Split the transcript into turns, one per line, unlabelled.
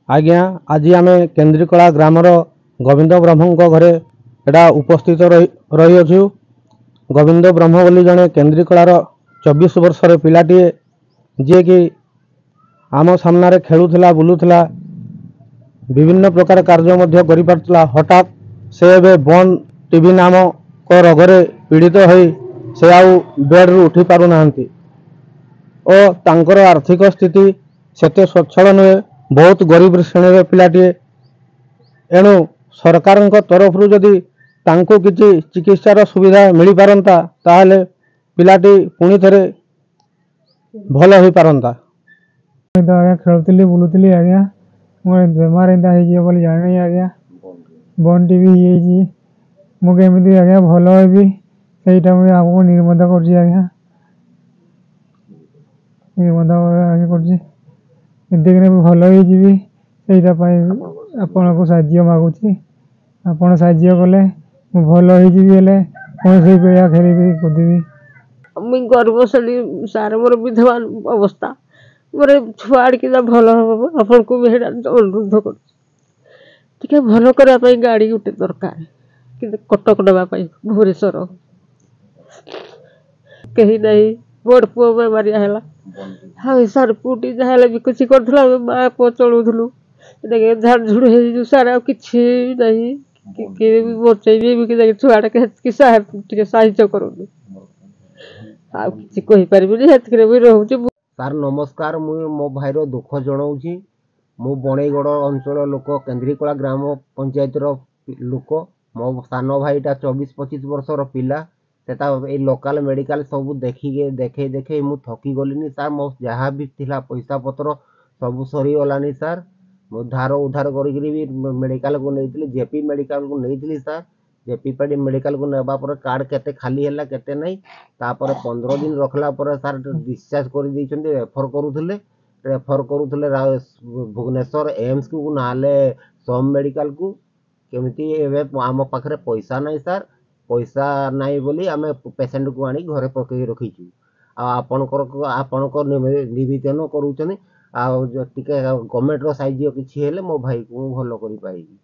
आज्ञा आज आम केन्द्रीकला ग्रामर गोविंद ब्रह्म घरे एटा उपस्थित रही अछु। गोविंद ब्रह्म बोली जड़े केन्द्रीकलार 24 वर्षर पिलाटीए जी कि आम सामने खेलुला बुलूला विभिन्न प्रकार कार्य करा। हठात से एबे बन टीबी नामक रोगरे पीड़ित होई से आउ बेड रु उठी पारु नाहंती और तांकर आर्थिक स्थिति सेते सच्छल नुहे। बहुत गरीब श्रेणी पिलाटीए एणु सरकार तरफ जदि तांको किछि चिकित्सार सुविधा मिल पारंता ताहले पिलाटी पुणी थरे भल हो पारंता।
खेलुली बुलूली आज्ञा मोर बेमार एंता हो जानी आज्ञा बन टीवी मुझे आज्ञा भल होबी सहीटा मुझे आपको निर्बंध कर आज्ञा निर्बंध कर भल हो आपण को साज्य मागुची आपण साज्य कले भल हो कौन से पेड़ा खेली कूदबी।
मुई गर्भशाली सार मोर विधवा अवस्था मोर छुआ कि भल हम आपण को भी अनुरोध कर भल करने गाड़ी गोटे दरकार कि कटक नापी भुवनेश्वर कहीं नहीं बड़ पुओ बेमारिया है हाँ सार पुटी जहाँ भी कुछ कर माँ पुओ चलूलु झाड़झुड़ हो सार कि नहीं बचेबी भी छुआटा के साहय करूनी आईपारि भी रोचे।
सार नमस्कार मुझे मो भाईर दुख जनाऊँगी मु बणईगढ़ अंचल लोक केन्द्रीकला ग्राम पंचायत लोक मो सान भाईटा 24-25 वर्षर पिला सेटा ए लोकल मेडिकल सब देखिके देखे देखे मु थकी गलिनी सार मो जहाँ भी थिला पैसा पत्र सब सरीगलानी सार मो धार उधार करी मेडिकल को नहीं जेपी मेडिकल को नहीं सार जेपी मेडिकल को नेबा पर कार्ड केते खाली हैला केते नहीं तापर 15 दिन रखला पर सार डिस्चार्ज कर दी रेफर करुले भुवनेश्वर एम्स को नाले सोम मेडिकल को केमिति आम पाखे पैसा नहीं सार पैसा नहीं बोली आम पेसेंट को आनी घरे पकई रखीचु आपणकर निवेदन करूँ टे गवर्नमेंट साइज किसी हेले मो भाई को भल कर पाइबी।